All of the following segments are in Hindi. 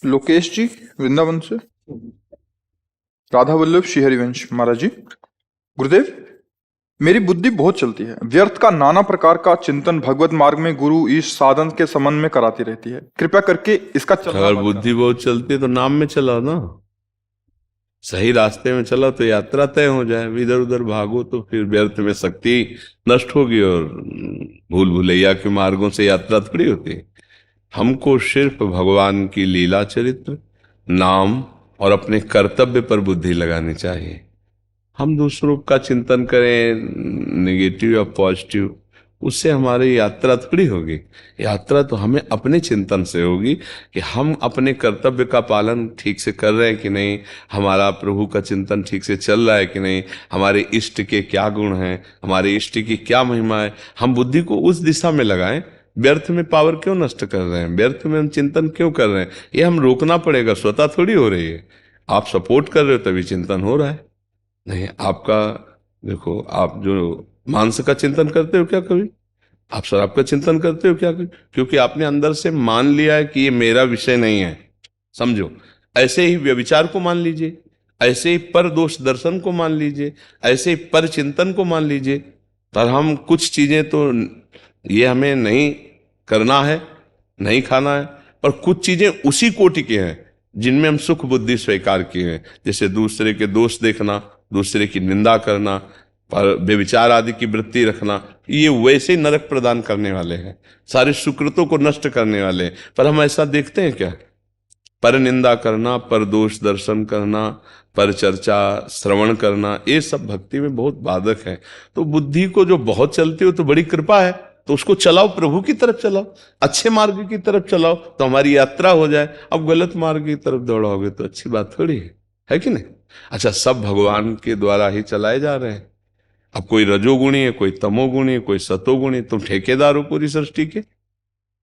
लोकेश जी वृंदावन से। राधा वल्लभ श्री हरिवंश महाराज जी। गुरुदेव, मेरी बुद्धि बहुत चलती है। व्यर्थ का नाना प्रकार का चिंतन भगवत मार्ग में गुरु ईश साधन के संबंध में कराती रहती है। कृपया करके इसका चलना अगर बंद बुद्धि बहुत चलती है तो नाम में चलाओ ना, सही रास्ते में चलो तो यात्रा तय हो जाए। इधर उधर भागो तो फिर व्यर्थ में शक्ति नष्ट होगी और भूल भुलैया के मार्गों से यात्रा थोड़ी होती है। हमको सिर्फ भगवान की लीला चरित्र, नाम और अपने कर्तव्य पर बुद्धि लगानी चाहिए। हम दूसरों का चिंतन करें, नेगेटिव या पॉजिटिव, उससे हमारी यात्रा थोड़ी होगी। यात्रा तो हमें अपने चिंतन से होगी कि हम अपने कर्तव्य का पालन ठीक से कर रहे हैं कि नहीं, हमारा प्रभु का चिंतन ठीक से चल रहा है कि नहीं, हमारे इष्ट के क्या गुण हैं, हमारे इष्ट की क्या महिमा है। हम बुद्धि को उस दिशा में लगाएं। व्यर्थ में पावर क्यों नष्ट कर रहे हैं, व्यर्थ में हम चिंतन क्यों कर रहे हैं, ये हम रोकना पड़ेगा। स्वतः थोड़ी हो रही है, आप सपोर्ट कर रहे हो तभी चिंतन हो रहा है। नहीं, आपका देखो, आप जो मांस का चिंतन करते हो क्या कभी? आप शराब का चिंतन करते हो क्या कभी? क्योंकि आपने अंदर से मान लिया है कि ये मेरा विषय नहीं है। समझो, ऐसे ही व्यभिचार को मान लीजिए, ऐसे ही पर दोष दर्शन को मान लीजिए, ऐसे ही पर चिंतन को मान लीजिए। पर हम कुछ चीजें तो ये हमें नहीं करना है, नहीं खाना है, पर कुछ चीजें उसी कोटि के हैं जिनमें हम सुख बुद्धि स्वीकार किए हैं। जैसे दूसरे के दोष देखना, दूसरे की निंदा करना, पर व्यभिचार आदि की वृत्ति रखना, ये वैसे ही नरक प्रदान करने वाले हैं, सारे सुकृतों को नष्ट करने वाले हैं। पर हम ऐसा देखते हैं क्या? पर निंदा करना, पर दोष दर्शन करना, पर चर्चा श्रवण करना, ये सब भक्ति में बहुत बाधक है। तो बुद्धि को जो बहुत चलती हो तो बड़ी कृपा है, तो उसको चलाओ, प्रभु की तरफ चलाओ, अच्छे मार्ग की तरफ चलाओ तो हमारी यात्रा हो जाए। अब गलत मार्ग की तरफ दौड़ाओगे तो अच्छी बात थोड़ी है कि नहीं? अच्छा, सब भगवान के द्वारा ही चलाए जा रहे हैं। अब कोई रजोगुणी है, कोई तमोगुणी है, कोई सतोगुणी, तुम ठेकेदार हो पूरी सृष्टि के।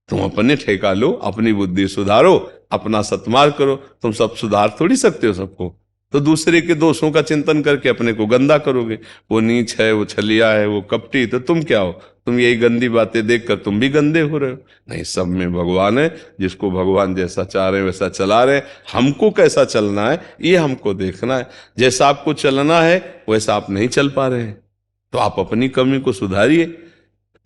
तुम अपने ठेका लो, अपनी बुद्धि सुधारो, अपना सत्मार्ग करो। तुम सब सुधार थोड़ी सकते हो सबको, तो दूसरे के दोषों का चिंतन करके अपने को गंदा करोगे। वो नीच है, वो छलिया है, वो कपटी, तो तुम क्या हो? तुम यही गंदी बातें देखकर तुम भी गंदे हो रहे हो। नहीं, सब में भगवान है, जिसको भगवान जैसा चाह रहे हैं वैसा चला रहे हैं। हमको कैसा चलना है ये हमको देखना है। जैसा आपको चलना है वैसा आप नहीं चल पा रहे हैं, तो आप अपनी कमी को सुधारिए।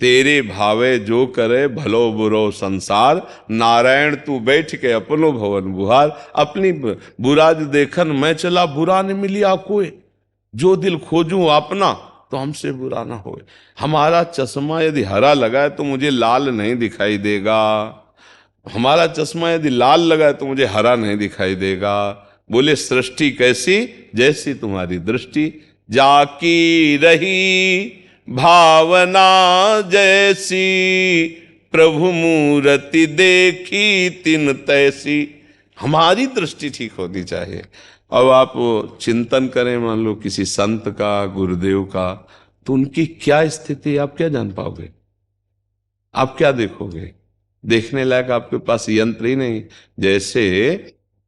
तेरे भावे जो करे भलो बुरो संसार, नारायण तू बैठ के अपनो भवन बुहार। अपनी बुरा जो देखन मैं चला, बुरा न मिलिया कोई, जो दिल खोजूं अपना तो हमसे बुरा ना होए। हमारा चश्मा यदि हरा लगा है तो मुझे लाल नहीं दिखाई देगा, हमारा चश्मा यदि लाल लगा है तो मुझे हरा नहीं दिखाई देगा। बोले सृष्टि कैसी जैसी तुम्हारी दृष्टि, जाकी रही भावना जैसी, प्रभु मूर्ति देखी तिन तैसी। हमारी दृष्टि ठीक होनी चाहिए। अब आप चिंतन करें, मान लो किसी संत का, गुरुदेव का, तो उनकी क्या स्थिति आप क्या जान पाओगे? आप क्या देखोगे? देखने लायक आपके पास यंत्र ही नहीं। जैसे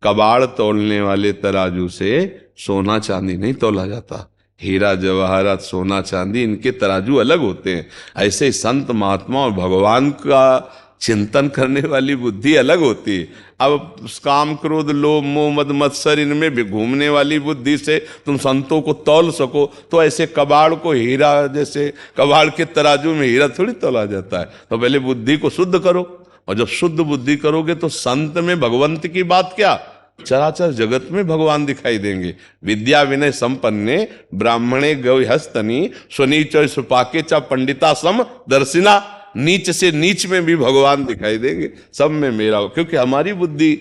कबाड़ तोलने वाले तराजू से सोना चांदी नहीं तोला जाता, हीरा जवाहरात सोना चांदी इनके तराजू अलग होते हैं। ऐसे ही संत महात्मा और भगवान का चिंतन करने वाली बुद्धि अलग होती है। अब काम क्रोध लोभ मोह मद मत्सर इनमें भी घूमने वाली बुद्धि से तुम संतों को तौल सको, तो ऐसे कबाड़ को हीरा, जैसे कबाड़ के तराजू में हीरा थोड़ी तोला जाता है। तो पहले बुद्धि को शुद्ध करो, और जब शुद्ध बुद्धि करोगे तो संत में भगवंत की बात क्या, चराचर जगत में भगवान दिखाई देंगे। विद्या विनय संपन्ने ब्राह्मणे गौ हस्तनी, स्वनीच सुपाके चा पंडिता सम दर्शिना। नीच से नीच में भी भगवान दिखाई देंगे, सब में मेरा हो। क्योंकि हमारी बुद्धि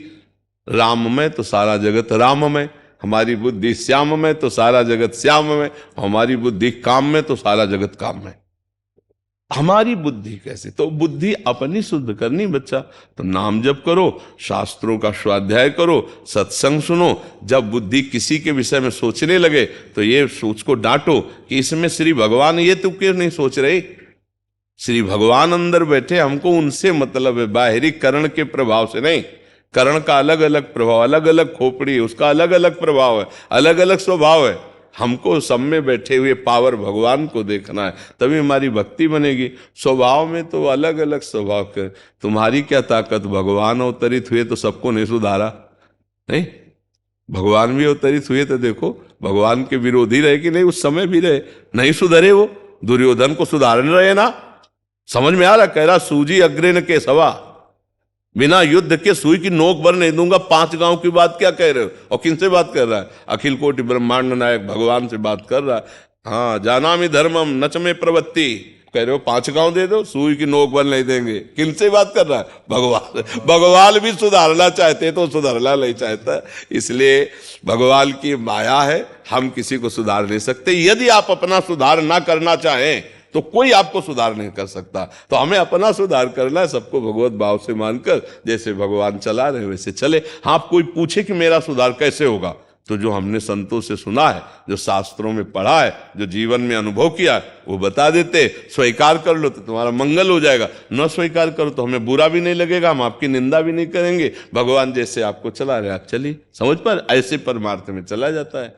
राम में तो सारा जगत राम में, हमारी बुद्धि श्याम में तो सारा जगत श्याम में, हमारी बुद्धि काम में तो सारा जगत काम में। हमारी बुद्धि कैसे? तो बुद्धि अपनी शुद्ध करनी बच्चा। तो नाम जप करो, शास्त्रों का स्वाध्याय करो, सत्संग सुनो। जब बुद्धि किसी के विषय में सोचने लगे तो ये सोच को डांटो कि इसमें श्री भगवान ये तो क्यों नहीं सोच रहे। श्री भगवान अंदर बैठे, हमको उनसे मतलब है, बाहरी करण के प्रभाव से नहीं। करण का अलग अलग प्रभाव, अलग अलग खोपड़ी, उसका अलग अलग प्रभाव है, अलग अलग स्वभाव है। हमको सब में बैठे हुए पावर भगवान को देखना है, तभी हमारी भक्ति बनेगी। स्वभाव में तो अलग अलग स्वभाव के, तुम्हारी क्या ताकत, भगवान अवतरित हुए तो सबको नहीं सुधारा, नहीं, भगवान भी अवतरित हुए तो देखो, भगवान के विरोधी रहे कि नहीं, उस समय भी रहे, नहीं सुधरे वो, दुर्योधन को सुधारने रहे ना। समझ में आ रहा, कह रहा सूजी अग्रेन के सवा, बिना युद्ध के सुई की नोक भर नहीं दूंगा। 5 गांव की बात क्या कह रहे हो, और किनसे बात कर रहा है? अखिल कोटि ब्रह्मांड नायक भगवान से बात कर रहा है। हाँ, जानामि धर्मम नच में प्रवृत्ति, कह रहे हो 5 गांव दे दो, सुई की नोक भर नहीं देंगे। किनसे बात कर रहा है? भगवान। भगवान भी सुधारना चाहते तो सुधारना नहीं चाहता, इसलिए भगवान की माया है, हम किसी को सुधार नहीं सकते। यदि आप अपना सुधार ना करना चाहें तो कोई आपको सुधार नहीं कर सकता। तो हमें अपना सुधार करना है, सबको भगवत भाव से मानकर, जैसे भगवान चला रहे वैसे चले। हाँ, आप कोई पूछे कि मेरा सुधार कैसे होगा, तो जो हमने संतों से सुना है, जो शास्त्रों में पढ़ा है, जो जीवन में अनुभव किया है, वो बता देते। स्वीकार कर लो तो तुम्हारा मंगल हो जाएगा, न स्वीकार करो तो हमें बुरा भी नहीं लगेगा, हम आपकी निंदा भी नहीं करेंगे। भगवान जैसे आपको चला रहे आप चलिए, समझ पर ऐसे परमार्थ में चला जाता है।